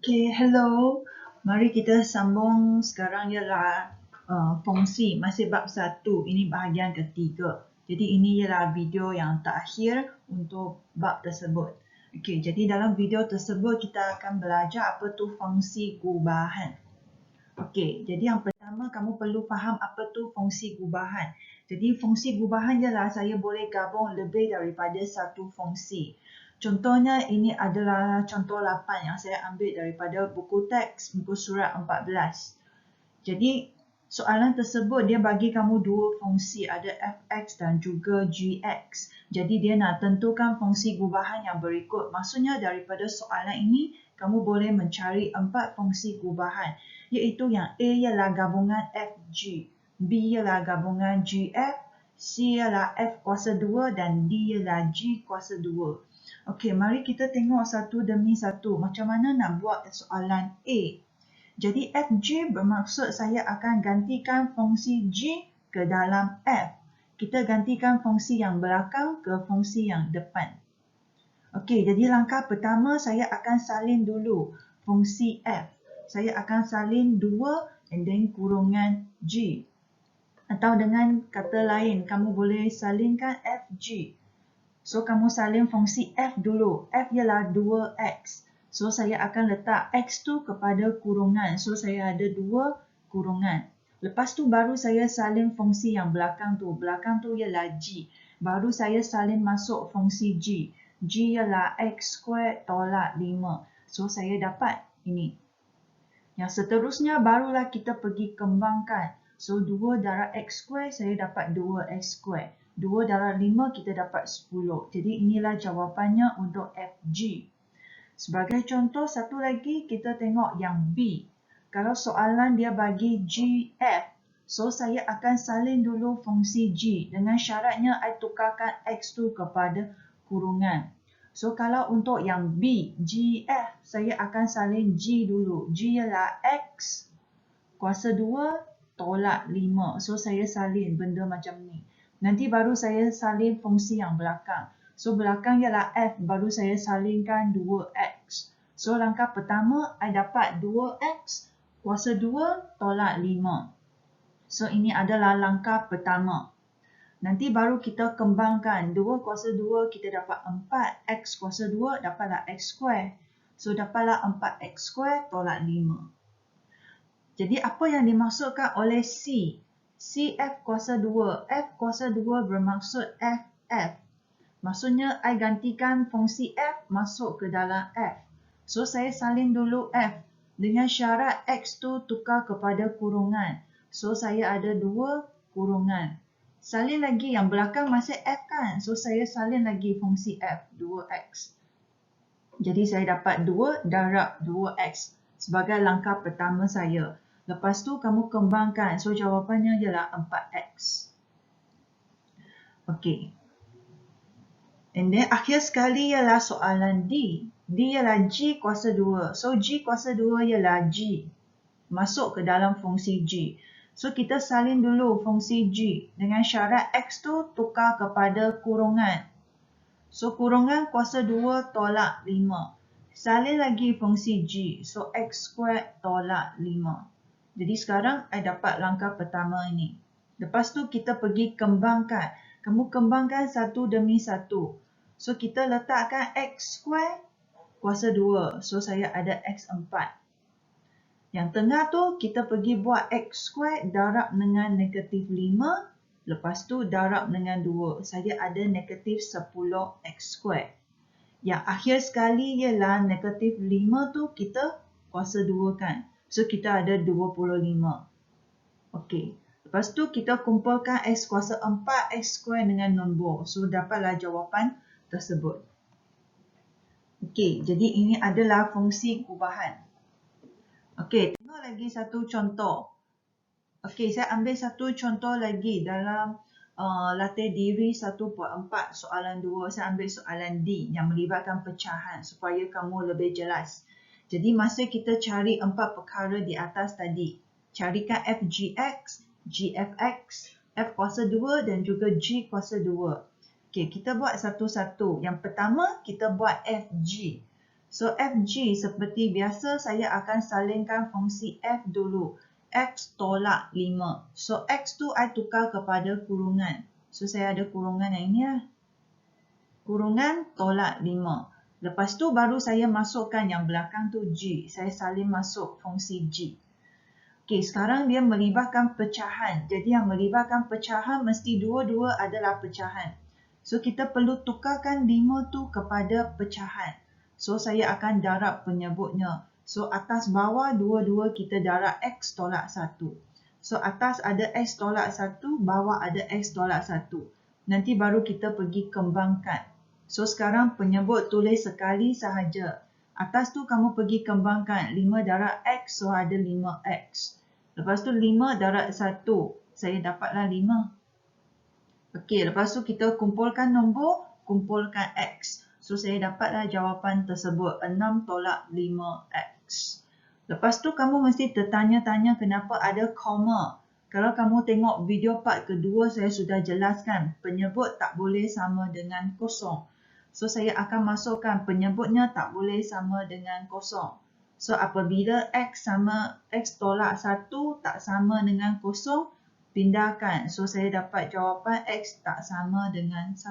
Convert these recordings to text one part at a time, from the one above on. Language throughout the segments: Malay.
Okay, hello. Mari kita sambung sekarang ialah fungsi masih bab 1. Ini bahagian ketiga. Jadi ini ialah video yang terakhir untuk bab tersebut. Okay, jadi dalam video tersebut kita akan belajar apa tu fungsi gubahan. Okay, jadi yang pertama kamu perlu faham apa tu fungsi gubahan. Jadi fungsi gubahan ialah saya boleh gabung lebih daripada satu fungsi. Contohnya ini adalah contoh 8 yang saya ambil daripada buku teks muka surat 14. Jadi soalan tersebut dia bagi kamu dua fungsi, ada fx dan juga gx. Jadi dia nak tentukan fungsi gubahan yang berikut. Maksudnya daripada soalan ini kamu boleh mencari 4 fungsi gubahan, iaitu yang A ialah gabungan fg, B ialah gabungan gf, C ialah f kuasa 2 dan D ialah g kuasa 2. Okey, mari kita tengok satu demi satu macam mana nak buat soalan A. Jadi fg bermaksud saya akan gantikan fungsi g ke dalam f. Kita gantikan fungsi yang belakang ke fungsi yang depan. Okey, jadi langkah pertama saya akan salin dulu fungsi f. Saya akan salin 2 and then kurungan g. Atau dengan kata lain, kamu boleh salinkan fg. So, kamu salin fungsi f dulu. F ialah 2x. So, saya akan letak x tu kepada kurungan. So, saya ada 2 kurungan. Lepas tu baru saya salin fungsi yang belakang tu. Belakang tu ialah g. Baru saya salin masuk fungsi g. G ialah x squared tolak 5. So, saya dapat ini. Yang seterusnya barulah kita pergi kembangkan. So, 2 darab x squared saya dapat 2x squared. 2 darab 5 kita dapat 10. Jadi inilah jawapannya untuk FG. Sebagai contoh satu lagi kita tengok yang B. Kalau soalan dia bagi GF, so saya akan salin dulu fungsi G dengan syaratnya I tukarkan X tu kepada kurungan. So kalau untuk yang B, GF, saya akan salin G dulu. G ialah X kuasa 2 tolak 5. So saya salin benda macam ni. Nanti baru saya salin fungsi yang belakang. So, belakang ialah f, baru saya salinkan 2x. So, langkah pertama, I dapat 2x kuasa 2 tolak 5. So, ini adalah langkah pertama. Nanti baru kita kembangkan. 2 kuasa 2 kita dapat 4. X kuasa 2 dapatlah x square. So, dapatlah 4x square tolak 5. Jadi, apa yang dimaksudkan oleh C? CF kuasa 2. F kuasa 2 bermaksud FF. Maksudnya, I gantikan fungsi F masuk ke dalam F. So, saya salin dulu F. Dengan syarat X tu tukar kepada kurungan. So, saya ada 2 kurungan. Salin lagi, yang belakang masih F kan? So, saya salin lagi fungsi F, 2X. Jadi, saya dapat 2 darab 2X sebagai langkah pertama saya. Lepas tu kamu kembangkan. So jawapannya ialah 4x. Okey. And then akhir sekali ialah soalan D. D ialah G kuasa 2. So G kuasa 2 ialah G. Masuk ke dalam fungsi G. So kita salin dulu fungsi G. Dengan syarat X tu tukar kepada kurungan. So kurungan kuasa 2 tolak 5. Salin lagi fungsi G. So X squared tolak 5. Jadi sekarang I dapat langkah pertama ini. Lepas tu kita pergi kembangkan. Kamu kembangkan satu demi satu. So kita letakkan x square kuasa 2. So saya ada x4. Yang tengah tu kita pergi buat x square darab dengan negatif 5. Lepas tu darab dengan 2. Saya ada negatif 10x square. Yang akhir sekali ialah negatif 5 tu kita kuasa 2 kan. So, kita ada 25. Okey. Lepas tu, kita kumpulkan X kuasa 4, X square dengan nombor. So, dapatlah jawapan tersebut. Okey. Jadi, ini adalah fungsi gubahan. Okey. Tengok lagi satu contoh. Okey. Saya ambil satu contoh lagi dalam latih diri 1.4 soalan 2. Saya ambil soalan D yang melibatkan pecahan supaya kamu lebih jelas. Jadi masa kita cari 4 perkara di atas tadi, carikan FGX, GFX, F kuasa 2 dan juga G kuasa 2. Okey, kita buat satu-satu. Yang pertama, kita buat FG. So FG seperti biasa saya akan salingkan fungsi F dulu. X tolak 5. So X tu I tukar kepada kurungan. So saya ada kurungan yang ini lah. Kurungan tolak 5. Lepas tu baru saya masukkan yang belakang tu G. Saya salin masuk fungsi G. Okey, sekarang dia melibatkan pecahan. Jadi yang melibatkan pecahan mesti dua-dua adalah pecahan. So kita perlu tukarkan 5 tu kepada pecahan. So saya akan darab penyebutnya. So atas bawah dua-dua kita darab X tolak 1. So atas ada X tolak 1, bawah ada X tolak 1. Nanti baru kita pergi kembangkan. So sekarang penyebut tulis sekali sahaja. Atas tu kamu pergi kembangkan 5 darab X, so ada 5X. Lepas tu 5 darab 1, saya dapatlah 5. Okey, lepas tu kita kumpulkan nombor, kumpulkan X. So saya dapatlah jawapan tersebut, 6 tolak 5X. Lepas tu kamu mesti tertanya-tanya kenapa ada koma. Kalau kamu tengok video part kedua, saya sudah jelaskan penyebut tak boleh sama dengan kosong. So saya akan masukkan penyebutnya tak boleh sama dengan kosong. So apabila X sama X tolak 1 tak sama dengan kosong, pindahkan. So saya dapat jawapan X tak sama dengan 1.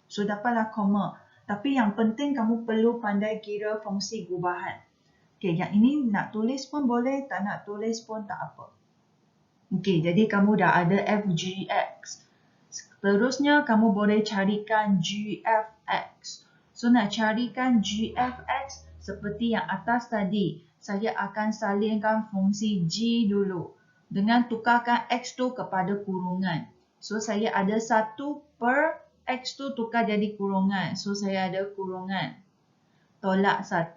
So dapatlah koma. Tapi yang penting kamu perlu pandai kira fungsi gubahan. Okey, yang ini nak tulis pun boleh, tak nak tulis pun tak apa. Okey, jadi kamu dah ada FGX. Seterusnya kamu boleh carikan GFX. So nak carikan GFX seperti yang atas tadi, saya akan salingkan fungsi G dulu dengan tukarkan X tu kepada kurungan. So saya ada 1 per X tu tukar jadi kurungan. So saya ada kurungan tolak 1.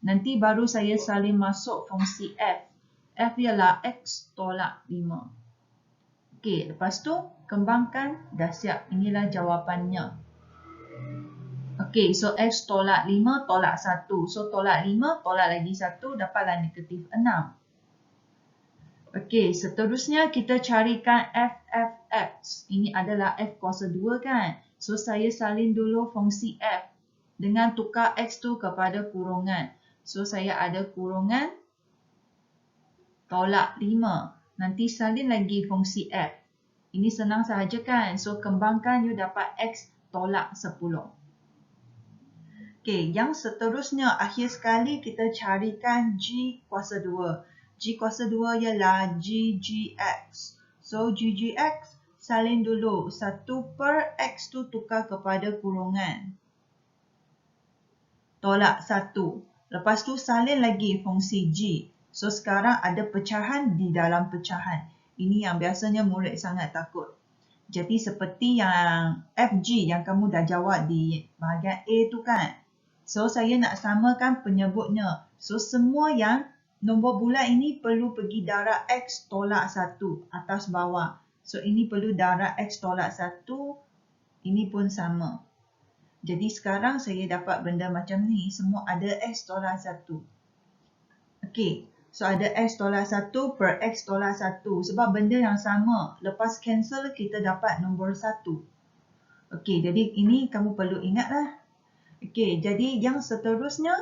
Nanti baru saya salin masuk fungsi F. F ialah X tolak 5. Okey, lepas tu kembangkan, dah siap. Inilah jawapannya. Okey, so X tolak 5 tolak 1. So tolak 5 tolak lagi 1 dapatlah negatif 6. Okey, seterusnya kita carikan FFX. Ini adalah F kuasa 2 kan? So saya salin dulu fungsi F dengan tukar X tu kepada kurungan. So saya ada kurungan tolak 5. Nanti salin lagi fungsi F. Ini senang sahaja kan? So kembangkan, you dapat X tolak 10. Okey, yang seterusnya akhir sekali kita carikan G kuasa 2. G kuasa 2 ialah GGX. So GGX salin dulu 1 per X tu tukar kepada kurungan tolak 1. Lepas tu salin lagi fungsi G. So sekarang ada pecahan di dalam pecahan. Ini yang biasanya murid sangat takut. Jadi seperti yang FG yang kamu dah jawab di bahagian A tu kan. So saya nak samakan penyebutnya. So semua yang nombor bulat ini perlu pergi darab X tolak 1 atas bawah. So ini perlu darab X tolak 1. Ini pun sama. Jadi sekarang saya dapat benda macam ni. Semua ada X tolak 1. Okey. So ada X tolak 1 per X tolak 1. Sebab benda yang sama. Lepas cancel kita dapat nombor 1. Okey. Jadi ini kamu perlu ingatlah. Okey. Jadi yang seterusnya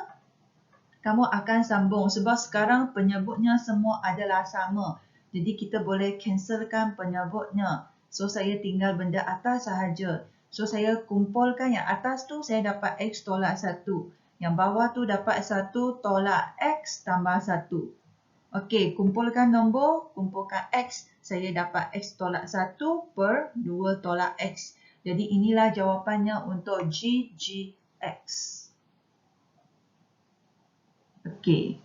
kamu akan sambung. Sebab sekarang penyebutnya semua adalah sama. Jadi kita boleh cancelkan penyebutnya. So saya tinggal benda atas sahaja. So saya kumpulkan yang atas tu saya dapat X tolak 1. Yang bawah tu dapat 1 tolak X tambah 1. Okey, kumpulkan nombor, kumpulkan X. Saya dapat X tolak 1 per 2 tolak X. Jadi inilah jawapannya untuk GGX. Okey.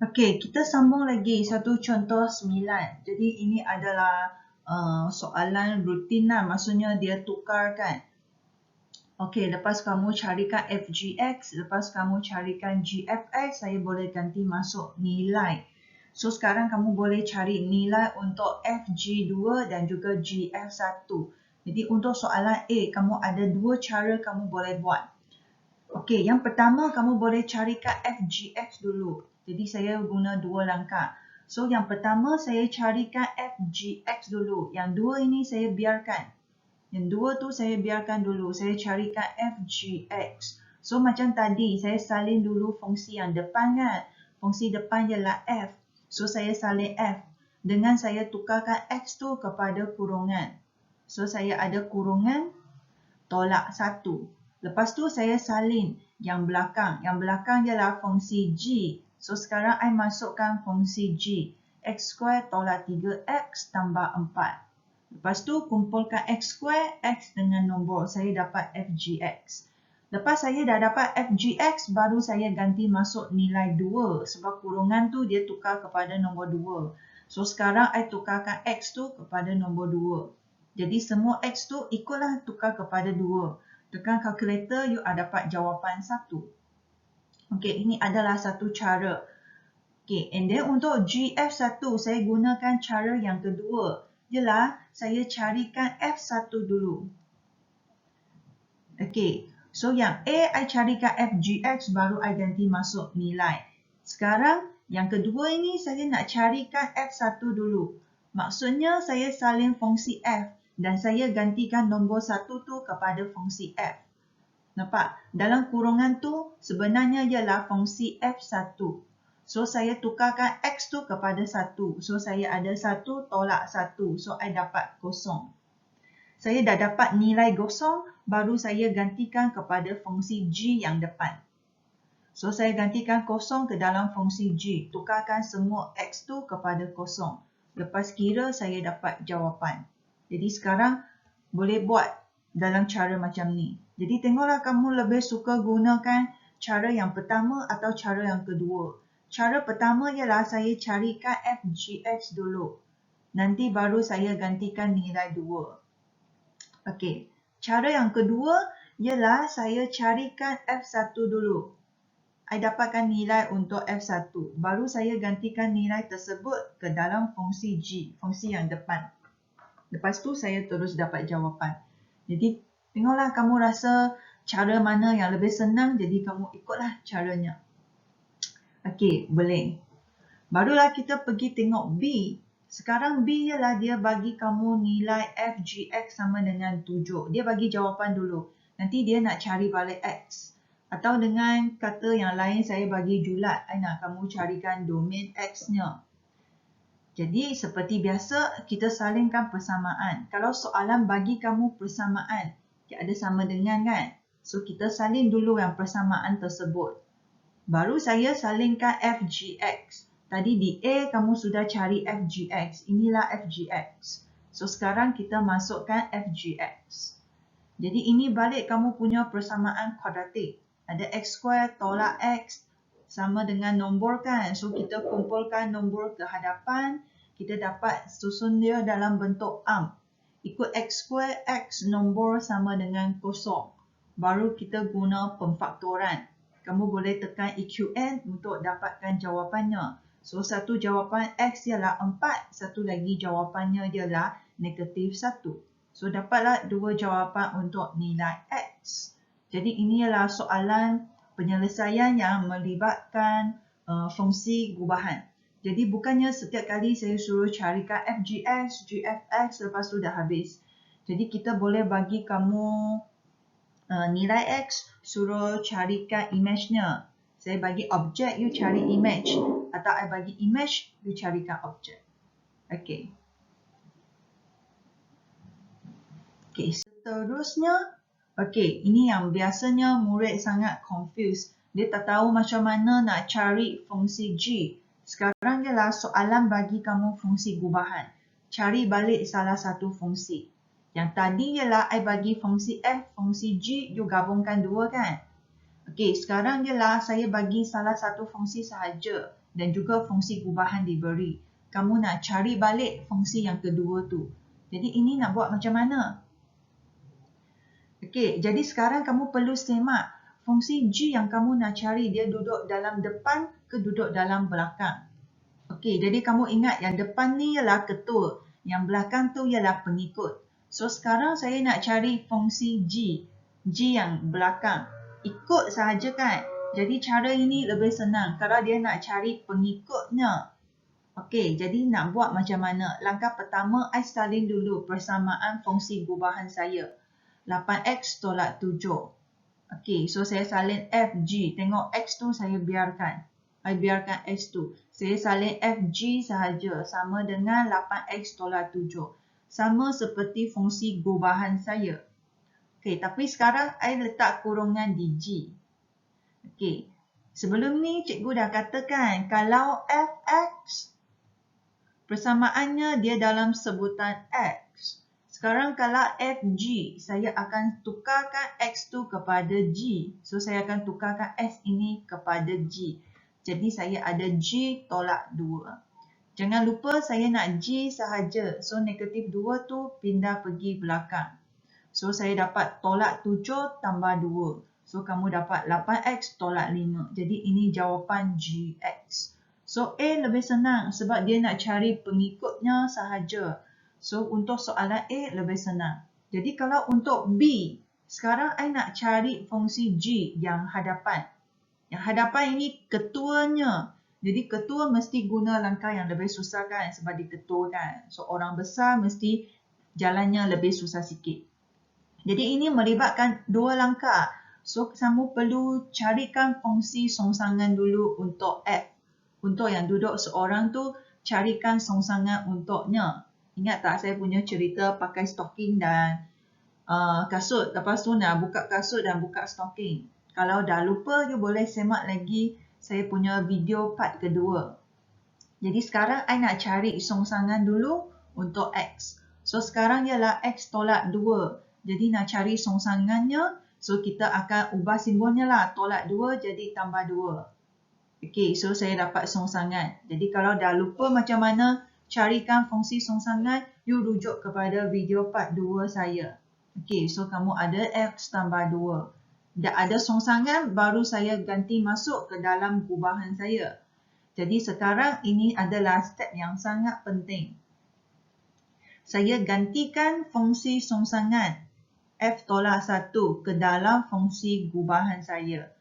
Okey, kita sambung lagi satu contoh 9. Jadi ini adalah soalan rutin lah. Maksudnya dia tukarkan. Okey, lepas kamu carikan FGX, lepas kamu carikan GFX, saya boleh ganti masuk nilai. So sekarang kamu boleh cari nilai untuk FG2 dan juga GF1. Jadi untuk soalan A, kamu ada dua cara kamu boleh buat. Okey, yang pertama kamu boleh carikan FGX dulu. Jadi saya guna dua langkah. So yang pertama saya carikan FGX dulu. Yang dua ini saya biarkan. Yang dua tu saya biarkan dulu. Saya carikan FGX. So macam tadi, saya salin dulu fungsi yang depan kan. Fungsi depan ialah F. So saya salin F. Dengan saya tukarkan X tu kepada kurungan. So saya ada kurungan tolak 1. Lepas tu saya salin yang belakang. Yang belakang ialah fungsi G. So sekarang I masukkan fungsi G. X square tolak 3X tambah 4. Lepas tu kumpulkan X square, X dengan nombor. Saya dapat FGX. Lepas saya dah dapat FGX, baru saya ganti masuk nilai 2. Sebab kurungan tu dia tukar kepada nombor 2. So sekarang I tukarkan X tu kepada nombor 2. Jadi semua X tu ikutlah tukar kepada 2. Tekan kalkulator, you dapat jawapan 1. Okey, ini adalah satu cara. Okey, and then untuk GF1, saya gunakan cara yang kedua. Ialah saya carikan F1 dulu. Okey. So yang A, I carikan FGX, baru I ganti masuk nilai. Sekarang, yang kedua ini saya nak carikan F1 dulu. Maksudnya, saya salin fungsi F dan saya gantikan nombor 1 tu kepada fungsi F. Nampak? Dalam kurungan tu, sebenarnya ialah fungsi F1. So, saya tukarkan X tu kepada 1. So, saya ada 1 tolak 1. So, I dapat kosong. Saya dah dapat nilai kosong, baru saya gantikan kepada fungsi G yang depan. So, saya gantikan kosong ke dalam fungsi G. Tukarkan semua X tu kepada kosong. Lepas kira, saya dapat jawapan. Jadi, sekarang boleh buat dalam cara macam ni. Jadi, tengoklah kamu lebih suka gunakan cara yang pertama atau cara yang kedua. Cara pertama ialah saya carikan FGX dulu. Nanti baru saya gantikan nilai 2. Okey, cara yang kedua ialah saya carikan F1 dulu. I dapatkan nilai untuk F1. Baru saya gantikan nilai tersebut ke dalam fungsi G, fungsi yang depan. Lepas tu saya terus dapat jawapan. Jadi, tengoklah kamu rasa cara mana yang lebih senang, jadi kamu ikutlah caranya. Okey, boleh. Barulah kita pergi tengok B. Sekarang B ialah dia bagi kamu nilai FGX sama dengan 7. Dia bagi jawapan dulu. Nanti dia nak cari balik X. Atau dengan kata yang lain, saya bagi julat. I nak kamu carikan domain X-nya. Jadi seperti biasa, kita salingkan persamaan. Kalau soalan bagi kamu persamaan, dia ada sama dengan kan? So kita salin dulu yang persamaan tersebut. Baru saya salingkan FGX. Tadi di A, kamu sudah cari FGX. Inilah FGX. So, sekarang kita masukkan FGX. Jadi, ini balik kamu punya persamaan kuadratik. Ada X square tolak X sama dengan nombor kan. So, kita kumpulkan nombor ke hadapan. Kita dapat susun dia dalam bentuk AMP. Ikut X square, X nombor sama dengan kosong. Baru kita guna pemfaktoran. Kamu boleh tekan EQN untuk dapatkan jawapannya. So, satu jawapan X ialah 4, satu lagi jawapannya ialah negatif 1. So, dapatlah dua jawapan untuk nilai X. Jadi, ini ialah soalan penyelesaian yang melibatkan fungsi gubahan. Jadi, bukannya setiap kali saya suruh carikan FGX, GFX, lepas tu dah habis. Jadi, kita boleh bagi kamu nilai X, suruh carikan image-nya. Saya bagi objek, you cari image. Atau I bagi image, you carikan objek. Okey. Okey, seterusnya. Okey, ini yang biasanya murid sangat confused. Dia tak tahu macam mana nak cari fungsi G. Sekarang ialah soalan bagi kamu fungsi gubahan. Cari balik salah satu fungsi. Yang tadi ialah I bagi fungsi F, fungsi G, you gabungkan dua kan? Okey, sekarang ialah saya bagi salah satu fungsi sahaja dan juga fungsi gubahan diberi. Kamu nak cari balik fungsi yang kedua tu. Jadi ini nak buat macam mana? Okey, jadi sekarang kamu perlu semak fungsi G yang kamu nak cari dia duduk dalam depan ke duduk dalam belakang. Okey, jadi kamu ingat yang depan ni ialah ketul, yang belakang tu ialah pengikut. So sekarang saya nak cari fungsi G. G yang belakang. Ikut sahaja kan. Jadi cara ini lebih senang. Kalau dia nak cari pengikutnya. Okey, jadi nak buat macam mana? Langkah pertama, I salin dulu persamaan fungsi gubahan saya. 8X tolak 7. Okey, so saya salin FG. Tengok X tu saya biarkan. Saya biarkan X tu. Saya salin FG sahaja. Sama dengan 8X tolak 7. Sama seperti fungsi gubahan saya. Okey, tapi sekarang saya letak kurungan di G. Okey, sebelum ni cikgu dah katakan kalau Fx persamaannya dia dalam sebutan X. Sekarang kalau Fg, saya akan tukarkan X tu kepada G. So, saya akan tukarkan S ini kepada G. Jadi, saya ada G tolak 2. Jangan lupa saya nak G sahaja. So, negatif 2 tu pindah pergi belakang. So, saya dapat tolak 7 tambah 2. So, kamu dapat 8X tolak 5. Jadi, ini jawapan GX. So, A lebih senang sebab dia nak cari pengikutnya sahaja. So, untuk soalan A lebih senang. Jadi, kalau untuk B, sekarang I nak cari fungsi G yang hadapan. Yang hadapan ini ketuanya. Jadi, ketua mesti guna langkah yang lebih susah kan sebab dia ketua kan. So, orang besar mesti jalannya lebih susah sikit. Jadi, ini melibatkan dua langkah. So, kamu perlu carikan fungsi songsangan dulu untuk F. Untuk yang duduk seorang tu, carikan songsangan untuknya. Ingat tak saya punya cerita pakai stocking dan kasut. Lepas tu nak buka kasut dan buka stocking. Kalau dah lupa, you boleh semak lagi saya punya video part kedua. Jadi sekarang I nak cari songsangan dulu untuk X. So sekarang ialah X tolak 2. Jadi nak cari songsangannya. So kita akan ubah simbolnya lah. Tolak 2 jadi tambah 2. Okey, so saya dapat songsangan. Jadi kalau dah lupa macam mana carikan fungsi songsangan, you rujuk kepada video part 2 saya. Okey, so kamu ada X tambah 2. Dah ada songsangan, baru saya ganti masuk ke dalam gubahan saya. Jadi sekarang ini adalah step yang sangat penting. Saya gantikan fungsi songsangan F tolak 1 ke dalam fungsi gubahan saya.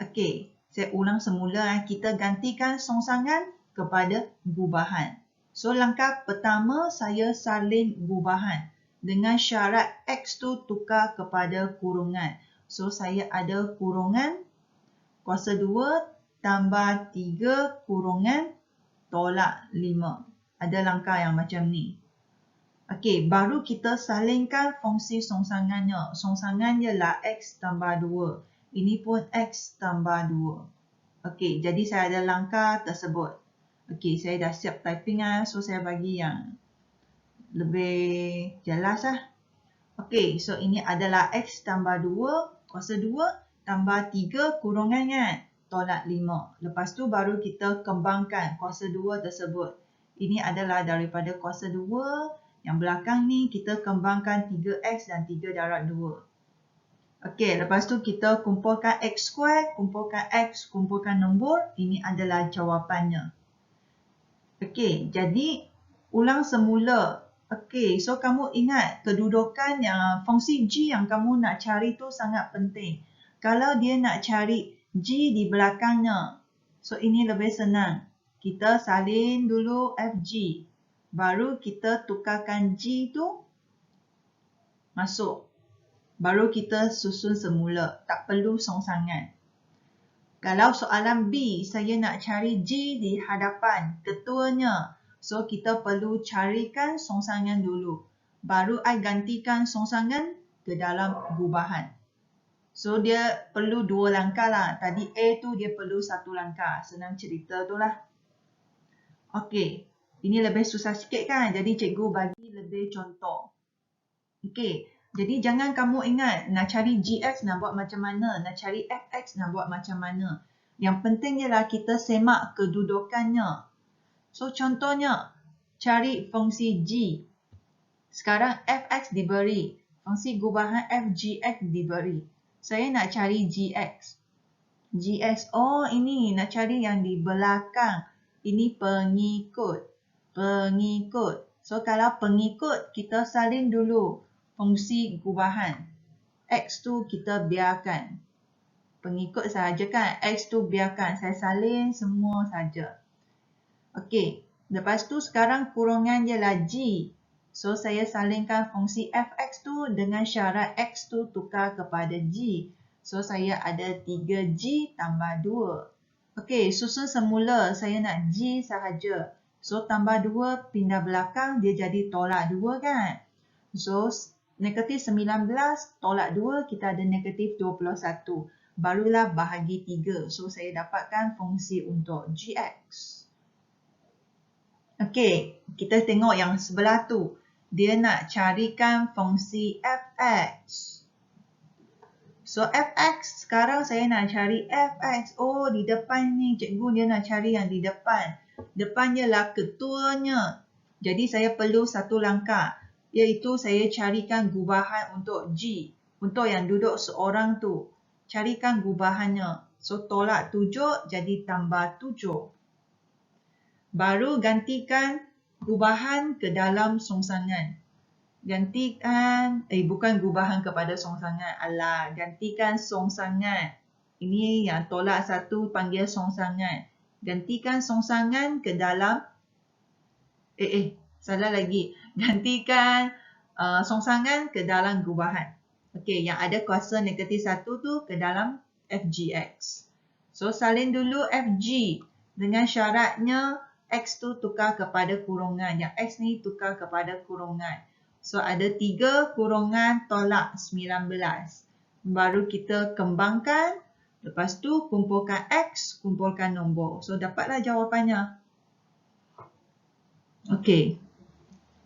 Okey. Saya ulang semula, kita gantikan songsangan kepada gubahan. So, langkah pertama saya salin gubahan dengan syarat X tu tukar kepada kurungan. So, saya ada kurungan kuasa 2 tambah 3 kurungan tolak 5. Ada langkah yang macam ni. Okey, baru kita salinkan fungsi songsangannya. Songsangan ialah X tambah 2. Ini pun X tambah 2. Okey, jadi saya ada langkah tersebut. Okey, saya dah siap typing lah. So, saya bagi yang lebih jelas lah. Okey, so ini adalah X tambah 2, kuasa 2 tambah 3 kurungan kan? Tolak 5. Lepas tu baru kita kembangkan kuasa 2 tersebut. Ini adalah daripada kuasa 2. Yang belakang ni kita kembangkan 3X dan 3 darab 2. Okey, lepas tu kita kumpulkan X square, kumpulkan X, kumpulkan nombor. Ini adalah jawapannya. Okey, jadi ulang semula. Okey, so kamu ingat kedudukan yang fungsi G yang kamu nak cari tu sangat penting. Kalau dia nak cari G di belakangnya, so ini lebih senang. Kita salin dulu FG. Baru kita tukarkan G tu masuk. Baru kita susun semula. Tak perlu songsangan. Kalau soalan B, saya nak cari G di hadapan ketuanya. So, kita perlu carikan songsangan dulu. Baru I gantikan songsangan ke dalam gubahan. So, dia perlu 2 langkah lah. Tadi A tu dia perlu 1 langkah. Senang cerita tu lah. Okey. Ini lebih susah sikit kan? Jadi, cikgu bagi lebih contoh. Okey. Jadi jangan kamu ingat nak cari GX nak buat macam mana, nak cari FX nak buat macam mana. Yang penting ialah kita semak kedudukannya. So contohnya, cari fungsi G. Sekarang FX diberi, fungsi gubahan FGX diberi. Saya nak cari GX. GX, oh ini nak cari yang di belakang. Ini pengikut. Pengikut. So kalau pengikut, kita salin dulu fungsi gubahan. X tu kita biarkan. Pengikut sahaja kan. X tu biarkan. Saya salin semua saja. Okey. Lepas tu sekarang kurungan ialah G. So saya salinkan fungsi Fx tu dengan syarat X tu tukar kepada G. So, saya ada 3G tambah 2. Okey, susun semula saya nak G sahaja. So, tambah 2 pindah belakang, dia jadi tolak 2 kan? So, negatif 19 tolak 2, kita ada negatif 21. Barulah bahagi 3. So, saya dapatkan fungsi untuk Gx. Okey, kita tengok yang sebelah tu. Dia nak carikan fungsi fx. So, fx, sekarang saya nak cari fx. Oh, di depan ni, cikgu dia nak cari yang di depan. Depannya lah ketuanya. Jadi, saya perlu satu langkah. Iaitu, saya carikan gubahan untuk G. Untuk yang duduk seorang tu. Carikan gubahannya. So, tolak 7 jadi tambah 7. Baru gantikan gubahan ke dalam songsangan. Gantikan, bukan gubahan kepada songsangan. Alah, gantikan songsangan. Ini yang tolak 1 panggil songsangan. Gantikan songsangan ke dalam, salah lagi. Gantikan songsangan ke dalam gubahan. Okey, yang ada kuasa negatif 1 tu ke dalam fgx. So, salin dulu fg dengan syaratnya x tu tukar kepada kurungan. Yang x ni tukar kepada kurungan. So, ada 3 kurungan tolak 19. Baru kita kembangkan. Lepas tu, kumpulkan x, kumpulkan nombor. So, dapatlah jawapannya. Okey.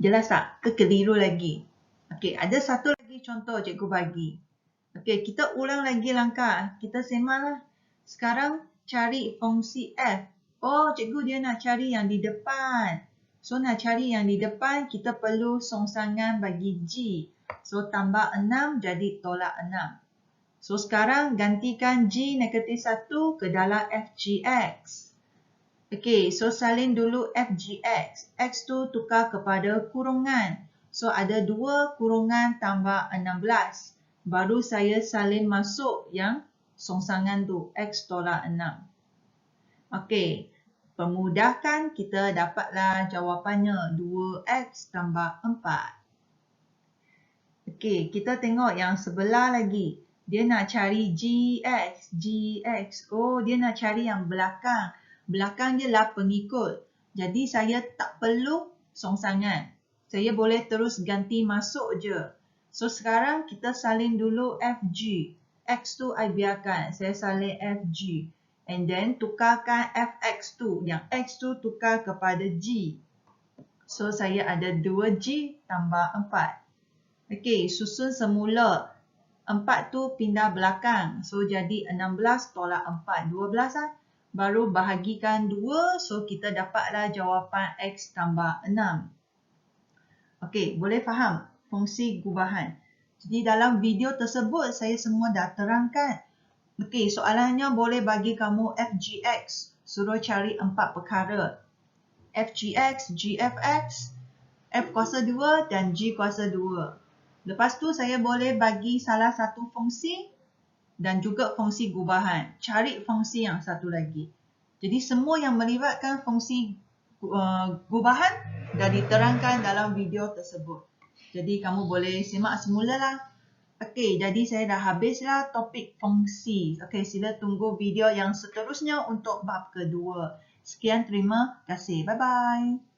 Jelas tak? Kekeliru lagi. Okey, ada satu lagi contoh cikgu bagi. Okey, kita ulang lagi langkah. Kita semaklah. Sekarang, cari fungsi f. Oh, cikgu dia nak cari yang di depan. So, nak cari yang di depan, kita perlu songsangan bagi G. So, tambah 6 jadi tolak 6. So, sekarang gantikan G negatif 1 ke dalam fgx. Okey, so salin dulu fgx. X tu tukar kepada kurungan. So, ada 2 kurungan tambah 16. Baru saya salin masuk yang songsangan tu. X tolak 6. Okey. Permudahkan, kita dapatlah jawapannya 2x tambah 4. Okey, kita tengok yang sebelah lagi. Dia nak cari gx. Oh, dia nak cari yang belakang. Belakang dia lah pengikut. Jadi, saya tak perlu songsangan. Saya boleh terus ganti masuk je. So, sekarang kita salin dulu fg. X tu I biarkan. Saya salin fg. And then, tukarkan fx tu. Yang x tu tukar kepada g. So, saya ada 2g tambah 4. Okey, susun semula. 4 tu pindah belakang. So, jadi 16 tolak 4. 12 lah. Baru bahagikan 2. So, kita dapatlah jawapan x tambah 6. Okey, boleh faham fungsi gubahan. Jadi, dalam video tersebut, saya semua dah terangkan. Okey, soalannya boleh bagi kamu fgx. Suruh cari 4 perkara. fgx, gfx, f kuasa 2 dan g kuasa 2. Lepas tu, saya boleh bagi salah satu fungsi dan juga fungsi gubahan. Cari fungsi yang satu lagi. Jadi, semua yang melibatkan fungsi gubahan dah diterangkan dalam video tersebut. Jadi, kamu boleh simak semula lah. Okey, jadi saya dah habislah topik fungsi. Okey, sila tunggu video yang seterusnya untuk bab kedua. Sekian, terima kasih. Bye-bye.